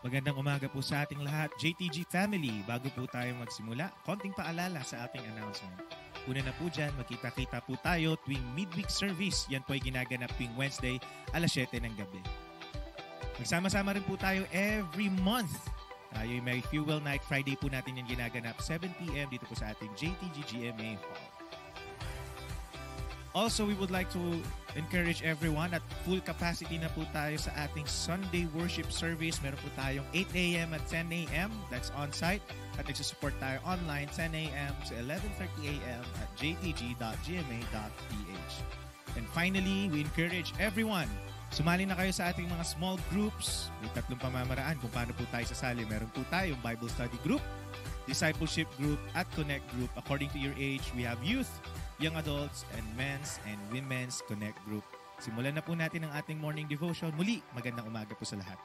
Magandang umaga po sa ating lahat, JTG family. Bago po tayo magsimula, konting paalala sa ating announcement. Una na po dyan, magkita-kita po tayo tuwing midweek service. Yan po ay ginaganap tuwing Wednesday, alas 7 ng gabi. Magsama-sama rin po tayo every month. Tayo yung may Fuel Night Friday po natin yung ginaganap 7 p.m. dito po sa ating JTG GMA Hall. Also, we would like to encourage everyone at full capacity na po tayo sa ating Sunday worship service. Meron po tayong 8 a.m. at 10 a.m. That's on-site. At nagsusupport tayo online 10 a.m. to 11:30 a.m. at jtg.gma.ph. And finally, we encourage everyone, sumali na kayo sa ating mga small groups. May 3 pamamaraan kung paano po tayo sasali. Meron po tayong Bible Study Group, Discipleship Group, at Connect Group. According to your age, we have youth, young adults, and men's and women's Connect Group. Simulan na po natin ang ating morning devotion. Muli, magandang umaga po sa lahat.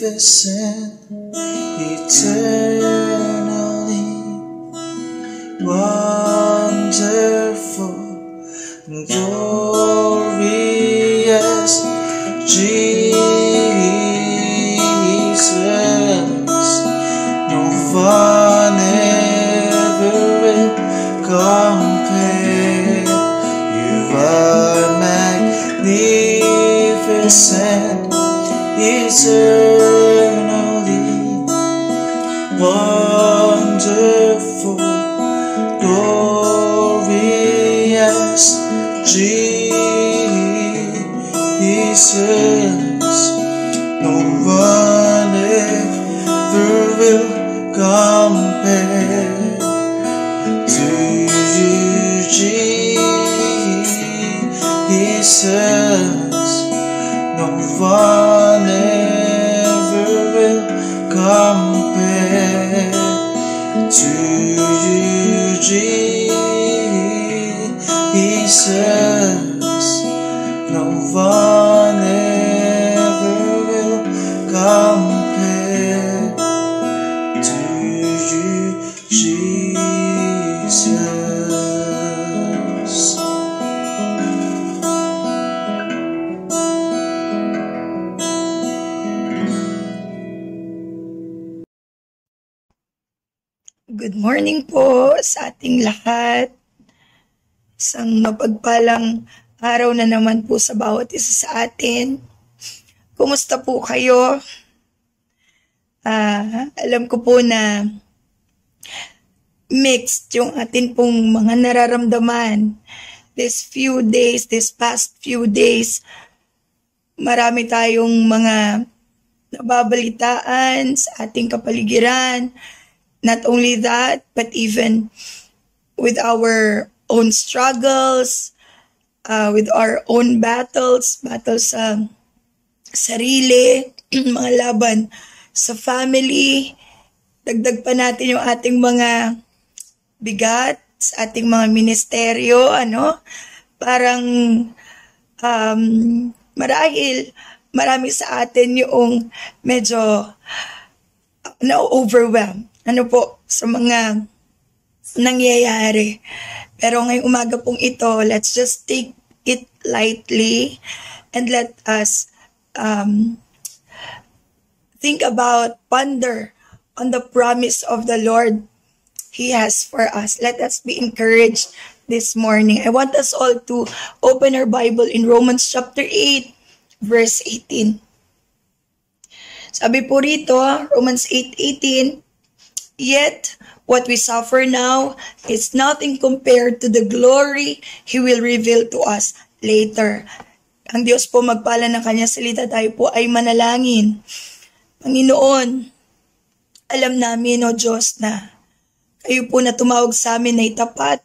magnificent eternally. Wonderful, magnificent, eternally wonderful, glorious Jesus. No one ever will compare to you, Jesus. No one ever will compare to you, Jesus. No one ever will compare to you, Jesus. Good morning po sa ating lahat. Isang mapagpalang araw na naman po sa bawat isa sa atin. Kumusta po kayo? Alam ko po na mixed yung atin pong mga nararamdaman. This past few days, marami tayong mga nababalitaan sa ating kapaligiran. Not only that, but even with our own struggles, with our own battles sa sarili, mga laban sa family. Dagdag pa natin yung ating mga bigat sa ating mga ministeryo, Parang marahil marami sa atin yung medyo na-overwhelm sa mga nangyayari. Pero ngayong umaga pong ito, let's just take it lightly and let us ponder on the promise of the Lord He has for us. Let us be encouraged this morning. I want us all to open our Bible in Romans chapter 8, verse 18. Sabi po rito, Romans 8:18, yet what we suffer now is nothing compared to the glory He will reveal to us later. Ang Diyos po magpala ng kanyang salita, tayo po ay manalangin. Panginoon, alam namin, O Diyos, na kayo po na tumawag sa amin ay tapat.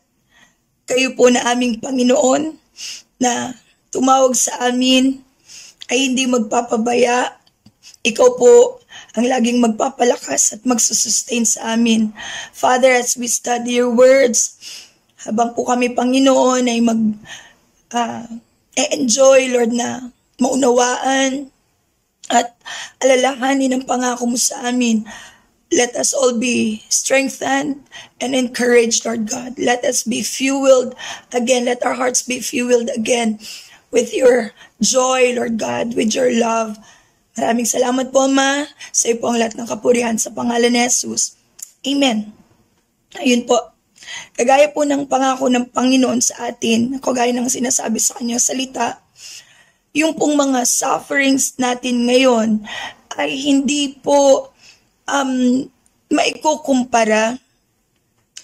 Kayo po na aming Panginoon na tumawag sa amin ay hindi magpapabaya. Ikaw po ang laging magpapalakas at magsusustain sa amin. Father, as we study your words, habang po kami, Panginoon, ay enjoy, Lord, na maunawaan at alalahanin ang pangako mo sa amin. Let us all be strengthened and encouraged, Lord God. Let us be fueled again. Let our hearts be fueled again with your joy, Lord God, with your love. Maraming salamat po, Ama. Sa iyo po ang lahat ng kapurihan sa pangalan ni Jesus. Amen. Ayun po. Kagaya po ng pangako ng Panginoon sa atin, kagaya ng sinasabi sa kanyang salita, yung pong mga sufferings natin ngayon ay hindi po maikukumpara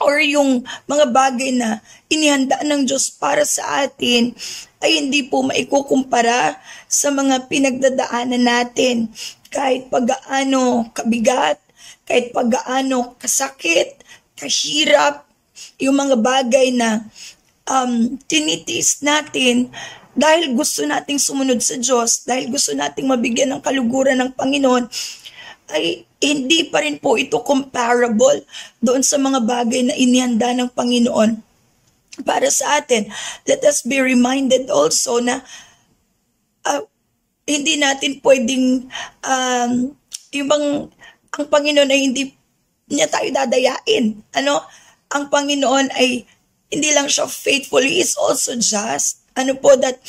or yung mga bagay na inihanda ng Diyos para sa atin ay hindi po maikukumpara sa mga pinagdadaanan natin. Kahit pagaano kabigat, kahit pagaano kasakit, kahirap, yung mga bagay na tinitis natin dahil gusto nating sumunod sa Diyos, dahil gusto nating mabigyan ng kaluguran ng Panginoon, ay hindi pa rin po ito comparable doon sa mga bagay na inihanda ng Panginoon para sa atin. Let us be reminded also na hindi natin pwedeng ang Panginoon ay hindi niya tayo dadayain. Ang Panginoon ay hindi lang siya faithful, He is also just. That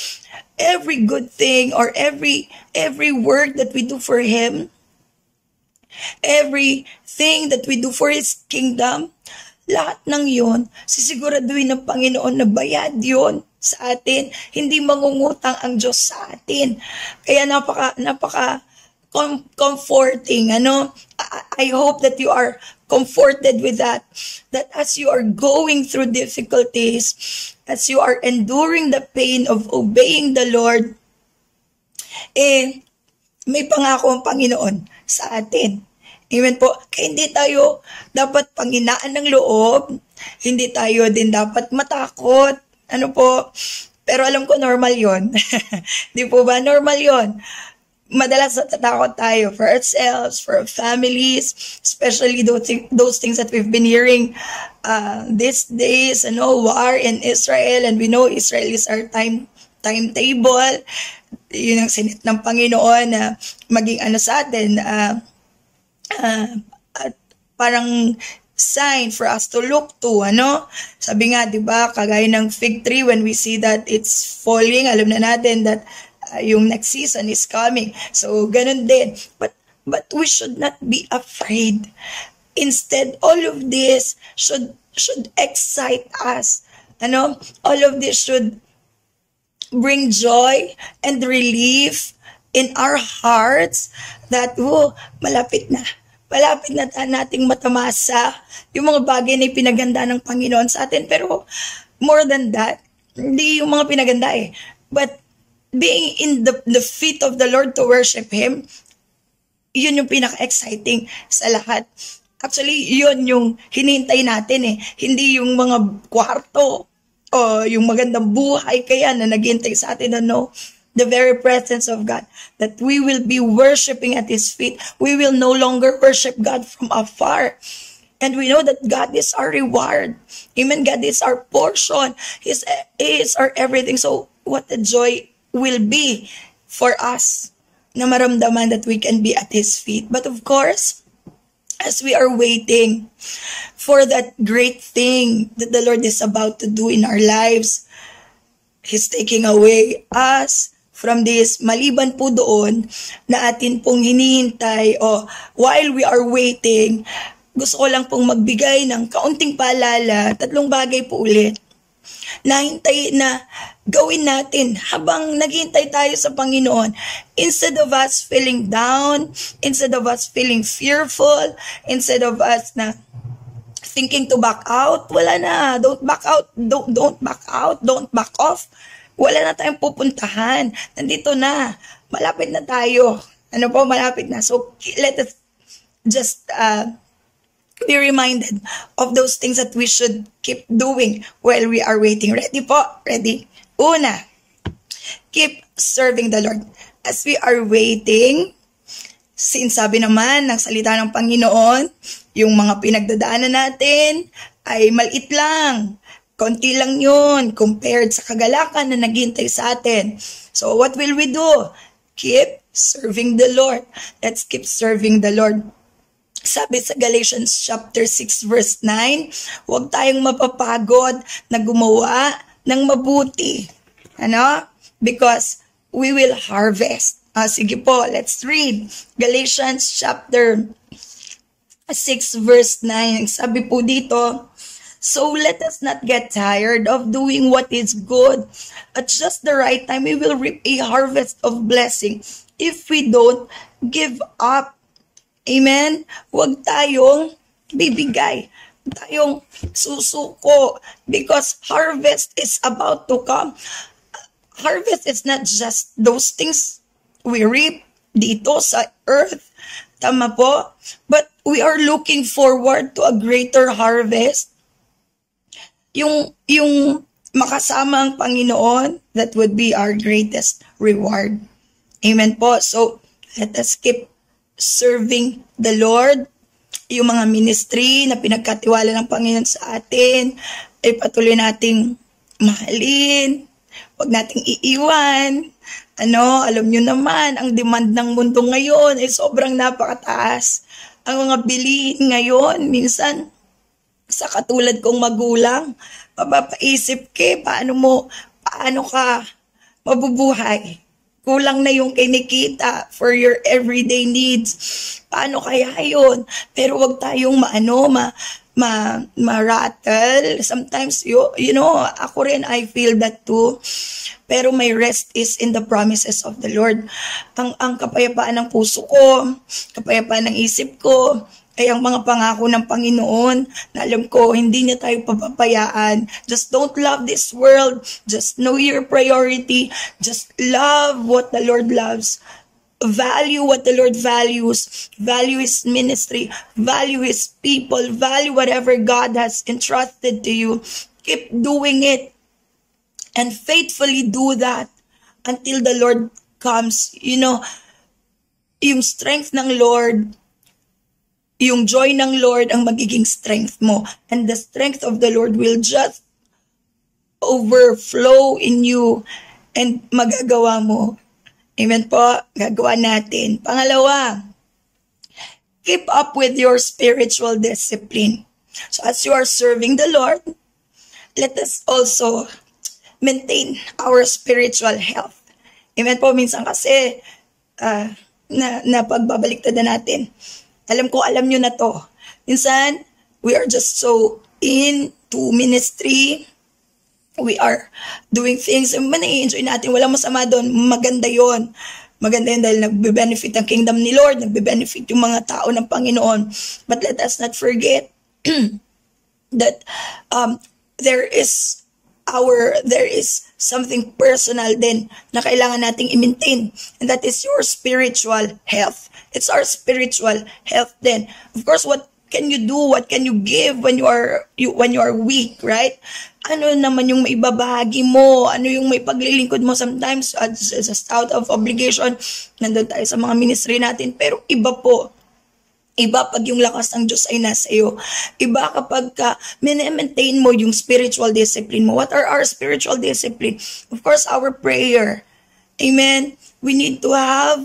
every good thing or every work that we do for Him, everything that we do for His kingdom, lahat ng yun, sisiguraduhin ng Panginoon na bayad yun. sa atin. Hindi mangungutang ang Diyos sa atin. Kaya napaka comforting, ano? I hope that you are comforted with that. That as you are going through difficulties, as you are enduring the pain of obeying the Lord, may pangako ang Panginoon sa atin. Amen po. Kaya hindi tayo dapat panghinaan ng loob. Hindi tayo din dapat matakot. Ano po? Pero alam ko normal yon. Di po ba? Normal yon. Madalas natatakot tayo for ourselves, for our families, especially those things that we've been hearing these days, war in Israel, and we know Israel is our timetable. Yun ang sinit ng Panginoon na maging sa atin, at parang sign for us to look to, Sabi nga, di ba, kagaya ng fig tree, when we see that it's falling, alam na natin that yung next season is coming. So, ganun din. But we should not be afraid. Instead, all of this should excite us. All of this should bring joy and relief in our hearts that, malapit na nating matamasa yung mga bagay na pinaganda ng Panginoon sa atin. Pero more than that, hindi yung mga pinaganda but being in the feet of the Lord to worship Him, yun yung pinaka-exciting sa lahat. Actually, yun yung hinihintay natin Hindi yung mga kwarto o yung magandang buhay kaya na naghihintay sa atin the very presence of God, that we will be worshiping at His feet. We will no longer worship God from afar. And we know that God is our reward. Amen. God is our portion. He is our everything. So what a joy will be for us na maramdaman that we can be at His feet. But of course, as we are waiting for that great thing that the Lord is about to do in our lives, He's taking away us from this. Maliban po doon na atin pong hinihintay, while we are waiting, gusto ko lang pong magbigay ng kaunting paalala, 3 bagay po ulit, na gawin natin habang naghihintay tayo sa Panginoon. Instead of us feeling down, instead of us feeling fearful, instead of us na thinking to back out, wala na. Don't back out. Don't back out. Don't back off. Wala na tayong pupuntahan. Nandito na. Malapit na tayo. Malapit na. So, let us just be reminded of those things that we should keep doing while we are waiting. Ready po? Ready? Una, keep serving the Lord. As we are waiting, since sabi naman ng salita ng Panginoon, yung mga pinagdadaanan natin ay maliit lang. Konti lang yun compared sa kagalakan na naghintay sa atin. So what will we do? Keep serving the Lord. Let's keep serving the Lord. Sabi sa Galatians chapter 6 verse 9, huwag tayong mapapagod na gumawa ng mabuti. Because we will harvest. Sige po, let's read. Galatians chapter 6 verse 9. Sabi po dito, so let us not get tired of doing what is good. At just the right time, we will reap a harvest of blessing if we don't give up. Amen? Huwag tayong bibigay. Huwag tayong susuko. Because harvest is about to come. Harvest is not just those things we reap dito sa earth. Tama po? But we are looking forward to a greater harvest. Yung makasama ang Panginoon, that would be our greatest reward. Amen po. So, let us keep serving the Lord. Yung mga ministry na pinagkatiwala ng Panginoon sa atin, ay patuloy nating mahalin. Huwag nating iiwan. Alam nyo naman, ang demand ng mundo ngayon ay sobrang napakataas. Ang mga bilihin ngayon, minsan, sa katulad kong magulang, mapapaisip paano ka mabubuhay? Kulang na yung kinikita for your everyday needs. Paano kaya yun? Pero wag tayong ma-rattle. Sometimes, you know, ako rin, I feel that too. Pero my rest is in the promises of the Lord. Ang kapayapaan ng puso ko, kapayapaan ng isip ko, ay ang mga pangako ng Panginoon na alam ko, hindi niya tayo papapayaan. Just don't love this world. Just know your priority. Just love what the Lord loves. Value what the Lord values. Value His ministry. Value His people. Value whatever God has entrusted to you. Keep doing it. And faithfully do that until the Lord comes. You know, yung strength ng Lord, yung joy ng Lord ang magiging strength mo. And the strength of the Lord will just overflow in you and magagawa mo. Amen po, gagawa natin. Pangalawa, keep up with your spiritual discipline. So as you are serving the Lord, let us also maintain our spiritual health. Amen po, minsan kasi na pagbabaliktad na natin. Alam nyo na to. Minsan, we are just so into ministry. We are doing things, nai-enjoy natin, walang masama doon, maganda yon. Maganda yun dahil nagbe-benefit ang kingdom ni Lord, nagbe-benefit yung mga tao ng Panginoon. But let us not forget that there is something personal din na kailangan nating i-maintain, and that is your spiritual health. It's our spiritual health then. Of course, what can you do? What can you give when you are weak, right? Ano naman yung maibabahagi mo? Ano yung may paglilingkod mo? Sometimes, just out of obligation, nandun tayo sa mga ministry natin. Pero iba po. Iba pag yung lakas ng Diyos ay nasa iyo. Iba kapag maintain mo yung spiritual discipline mo. What are our spiritual discipline? Of course, our prayer. Amen? We need to have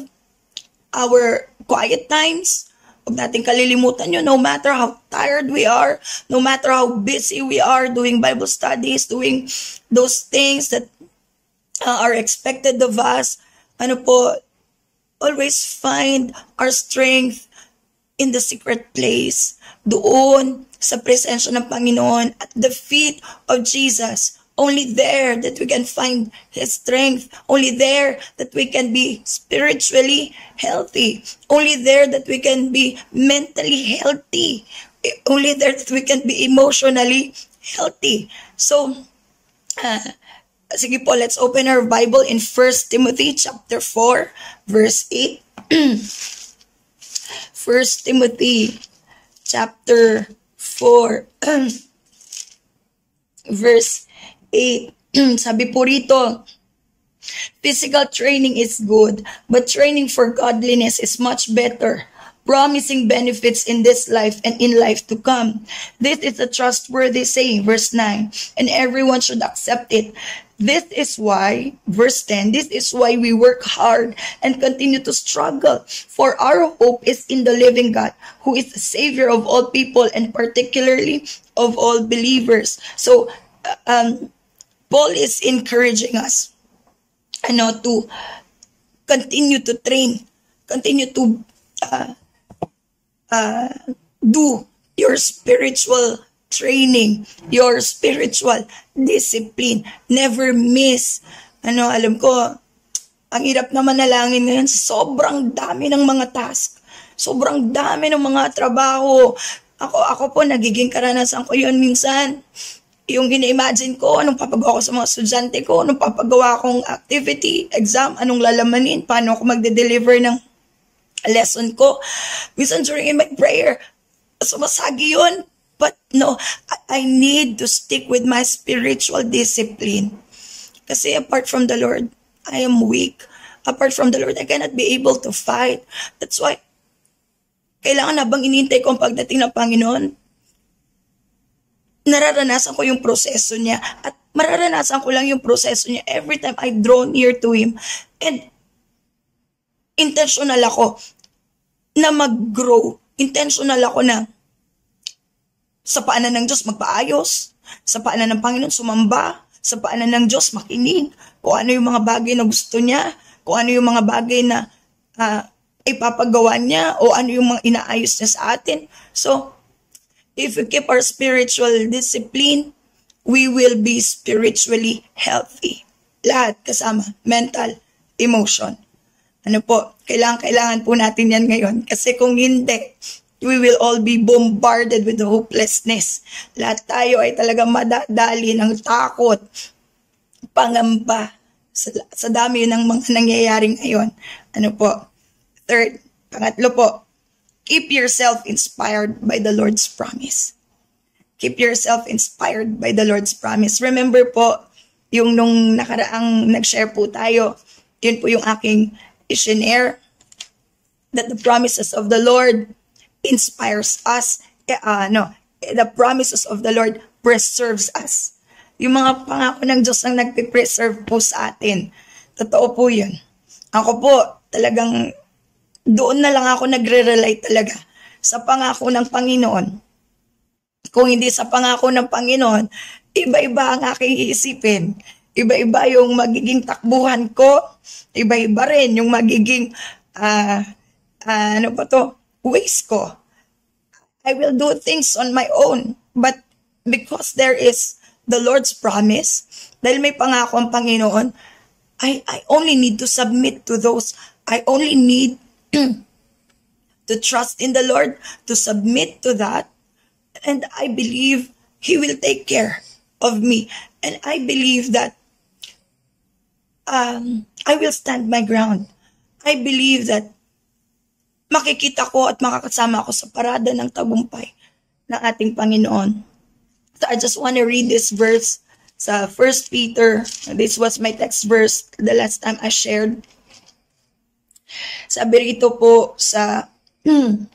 our quiet times. Huwag natin kalilimutan yun, no matter how tired we are, no matter how busy we are doing Bible studies, doing those things that are expected of us, always find our strength in the secret place, doon sa presensya ng Panginoon, at the feet of Jesus. Only there that we can find His strength. Only there that we can be spiritually healthy. Only there that we can be mentally healthy. Only there that we can be emotionally healthy. So, sige po, let's open our Bible in 1 Timothy chapter 4, verse 8. 1 Timothy chapter 4, verse 8. Sabi po rito, physical training is good, but training for godliness is much better, promising benefits in this life and in life to come. This is a trustworthy saying, verse 9, and everyone should accept it. This is why, verse 10, this is why we work hard and continue to struggle, for our hope is in the living God, who is the Savior of all people and particularly of all believers. So, Paul is encouraging us to continue to train, continue to do your spiritual training, your spiritual discipline. Never miss. Alam ko, ang hirap na manalangin ngayon, sobrang dami ng mga task, sobrang dami ng mga trabaho. Ako po, nagiging karanasan ko yun minsan. Yung ina-imagine ko, anong papagawa ko sa mga estudyante ko, anong papagawa kong activity, exam, anong lalamanin, paano ako magde-deliver ng lesson ko. Minsan during my prayer, sumasagi yun. But no, I need to stick with my spiritual discipline. Kasi apart from the Lord, I am weak. Apart from the Lord, I cannot be able to fight. That's why, kailangan habang inintay ko ang pagdating ng Panginoon, nararanasan ko yung proseso niya. At mararanasan ko lang yung proseso niya every time I draw near to Him. And intentional ako na mag-grow. Intentional ako na sa paanan ng Diyos magpaayos. Sa paanan ng Panginoon sumamba. Sa paanan ng Diyos makinig. Kung ano yung mga bagay na gusto niya. Kung ano yung mga bagay na ipapagawa niya. O ano yung mga inaayos niya sa atin. So, If we keep our spiritual discipline, we will be spiritually healthy. Lahat kasama, mental, emotion. Ano po, kailangan po natin yan ngayon. Kasi kung hindi, we will all be bombarded with hopelessness. Lahat tayo ay talagang madadali ng takot, pangamba, sa dami ng mga nangyayaring ngayon. Ano po? Third, pangatlo po, keep yourself inspired by the Lord's promise. Keep yourself inspired by the Lord's promise. Remember po, yung nung nakaraang nag-share po tayo, yun po yung aking i-share, that the promises of the Lord inspires us. The promises of the Lord preserves us. Yung mga pangako ng Diyos ang nagpipreserve po sa atin. Totoo po yun. Ako po, talagang doon na lang ako nagre-rely talaga sa pangako ng Panginoon. Kung hindi sa pangako ng Panginoon, iba-iba ang aking iisipin. Iba-iba yung magiging takbuhan ko. Iba-iba rin yung magiging, ways ko. I will do things on my own. But because there is the Lord's promise, dahil may pangako ang Panginoon, I only need to submit to those. I only need to trust in the Lord, to submit to that. And I believe He will take care of me. And I believe that I will stand my ground. I believe that makikita ko at makakasama ako sa parada ng tagumpay ng ating Panginoon. So I just want to read this verse sa 1 Peter. This was my text verse the last time I shared. Sabi rito po sa 1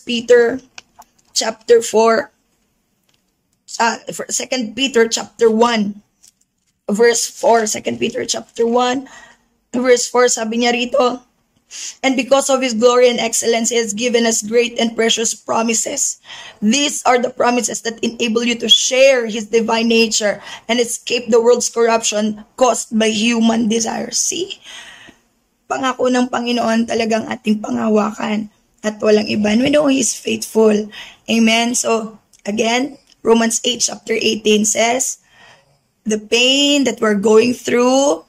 Peter chapter 4, 2 Peter chapter 1, verse 4, 2 Peter chapter 1, verse 4, sabi niya rito, and because of His glory and excellence, He has given us great and precious promises. These are the promises that enable you to share His divine nature and escape the world's corruption caused by human desires. See? Pangako ng Panginoon talagang ating panghawakan at walang iba. And we know He is faithful. Amen? So, again, Romans 8 chapter 18 says, the pain that we're going through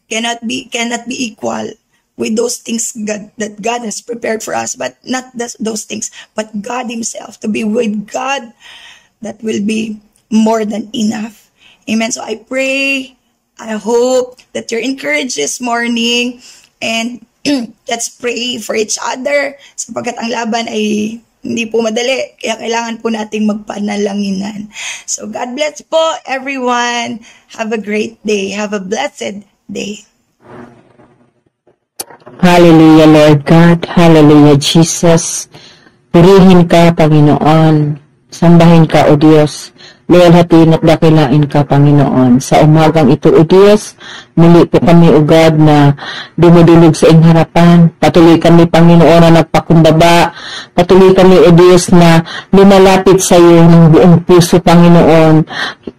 cannot be equal with those things that God has prepared for us, but not those things, but God Himself. To be with God, that will be more than enough. Amen. So I pray, I hope that you're encouraged this morning, and let's pray for each other, sapagkat ang laban ay hindi po madali, kaya kailangan po nating magpanalanginan. So God bless po everyone. Have a great day. Have a blessed day. Hallelujah, Lord God. Hallelujah, Jesus. Purihin ka, Panginoon. Sambahin ka, O Diyos. Luwalhatiin at dakilain ka, Panginoon. Sa umagang ito, O Diyos, muli po kami, O God, na dumudulog sa iyong harapan. Patuloy kami, Panginoon, na nagpakumbaba. Patuloy kami, O Diyos, na lumalapit sa iyo ng buong puso, Panginoon.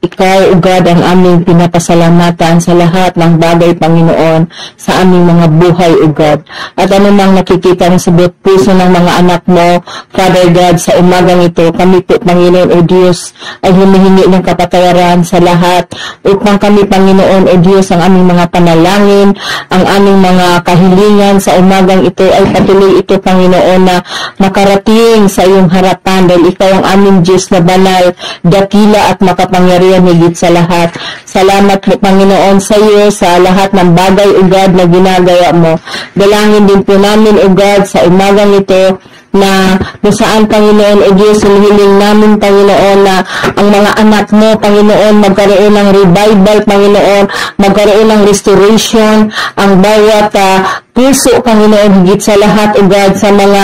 Ikaw, O God, ang aming pinapasalamatan sa lahat ng bagay, Panginoon, sa aming mga buhay, O God. At anumang nakikita ng sa buong puso ng mga anak mo, Father God, sa umagang ito, kami po, Panginoon, O Diyos, ay humihingi ng kapatawaran sa lahat upang kami, Panginoon, O Diyos, ang aming mga panalangin, ang aming mga kahilingan sa umagang ito ay patuloy ito, Panginoon, na makarating sa iyong harapan dahil ikaw ang aming Diyos na banal, dakila at makapangyarihan higit sa lahat. Salamat po, Panginoon, sa iyo sa lahat ng bagay, O God, na ginagawa mo. Dalangin din po namin, O God, sa umagang ito, na kung saan, Panginoon, O Diyos, hinihiling namin, Panginoon, na ang mga anak mo, Panginoon, magkaroon ng revival, Panginoon, magkaroon ng restoration, ang bawat puso, Panginoon, higit sa lahat, O God, sa mga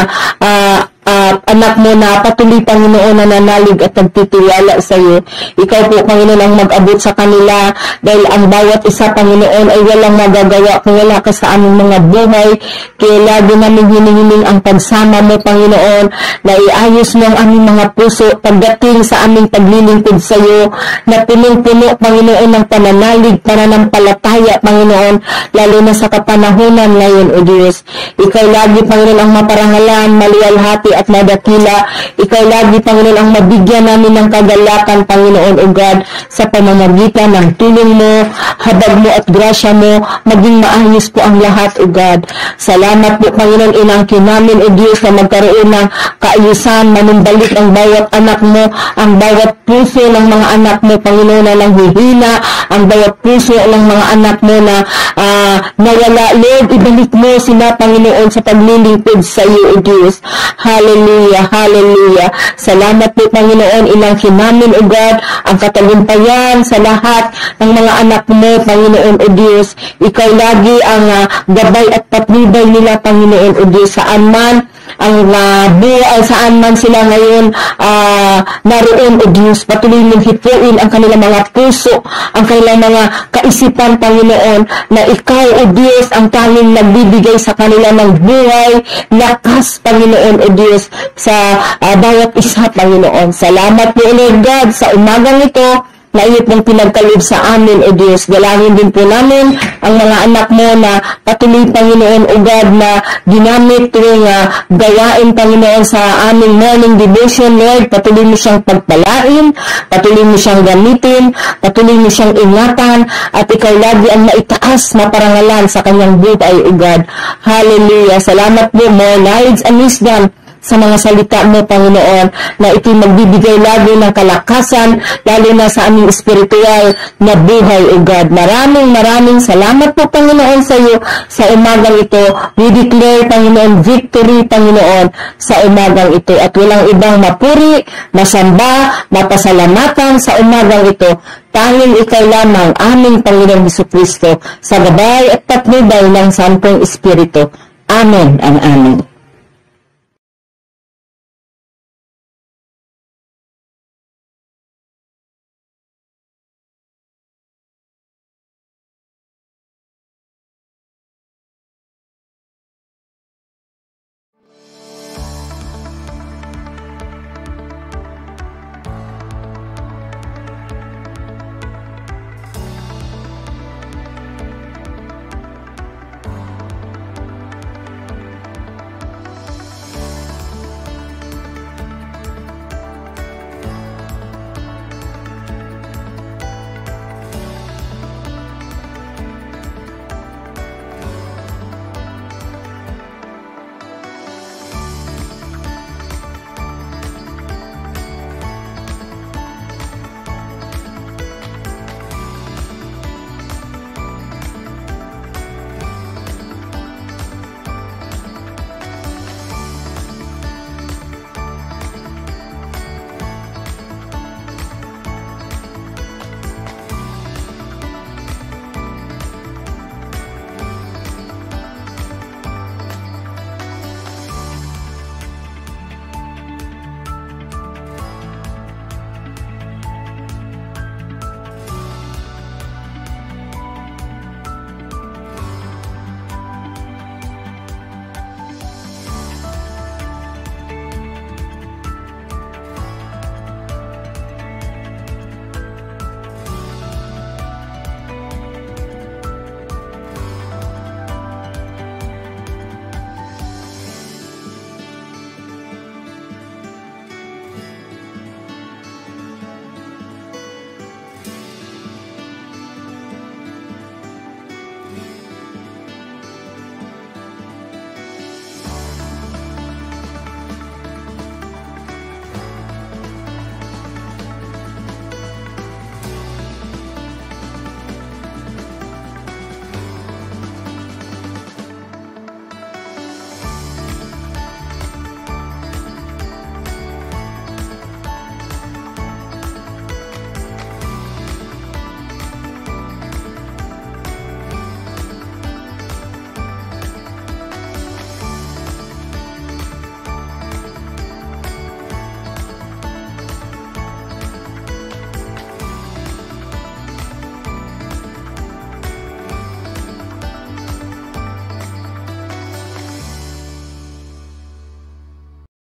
anak mo na patuloy, Panginoon, na nanalig at nagtitiwala sa iyo. Ikaw po, Panginoon, ang mag-abot sa kanila dahil ang bawat isa, Panginoon, ay walang magagawa kung wala ka sa aming mga buhay. Kaya lagi namin hinihiling ang pagsama mo, Panginoon, na iayos mo ang aming mga puso pagdating sa aming paglilingkod sa iyo, na punong-puno, Panginoon, ng pananalig, pananampalataya, Panginoon, lalo na sa kapanahunan ngayon, O Diyos. Ikaw lagi, Panginoon, ang maparangalan, maliwalhati at madakil dakila. Ikaw lagi, Panginoon, ang mabigyan namin ng kagalakan, Panginoon, O God, sa pamamagitan ng tulong mo, habag mo at grasya mo, maging maayos po ang lahat, O God. Salamat po, Panginoon, inangkin namin, O Diyos, na magkaroon ng kaayusan, manumbalik ang bawat anak mo, ang bawat puso ng mga anak mo, Panginoon, na nanghihina, ang bawat puso ng mga anak mo na nawala, Lord, ibalik mo sila, Panginoon, sa paglilingkod sa iyo, O Diyos. Hallelujah, hallelujah. Salamat po, Panginoon, inangkin namin, O God, ang katagumpayan sa lahat ng mga anak mo, Panginoon, O Diyos. Ikaw lagi ang gabay at patnubay nila, Panginoon, O Diyos, saan man ang buhay, saan man sila ngayon naroon, O Diyos. Patuloy mong hipuin ang kanilang mga puso, ang kanilang mga kaisipan, Panginoon, na ikaw, O Diyos, ang tanging nagbibigay sa kanila ng buhay, lakas, Panginoon, O Diyos, sa bawat isa, Panginoon. Salamat po, Lord God, sa umagang ito na iyo pong pinagkaloob sa amin, O Diyos. Dalangin din po namin ang mga anak mo na patuloy, Panginoon, O God, na ginamit tuwing gawain, Panginoon, sa aming morning devotion, Lord. Patuloy mo siyang pagpalain, patuloy mo siyang gamitin, patuloy mo siyang ingatan, at ikaw lagi ang maitaas na parangalan sa kanyang buhay, O God. Hallelujah. Salamat po, more knowledge and wisdom sa mga salita mo, Panginoon, na ito'y magbibigay lagi ng kalakasan, lalo na sa aming espiritual na buhay, O God. Maraming salamat po, Panginoon, sa iyo sa umagang ito. We declare, Panginoon, victory, Panginoon, sa umagang ito. At walang ibang mapuri, masamba, mapasalamatan sa umagang ito. Tanging ikaw lamang, aming Panginoong Jesucristo, sa gabay at patnubay ng Santong Espiritu. Amen ang amen.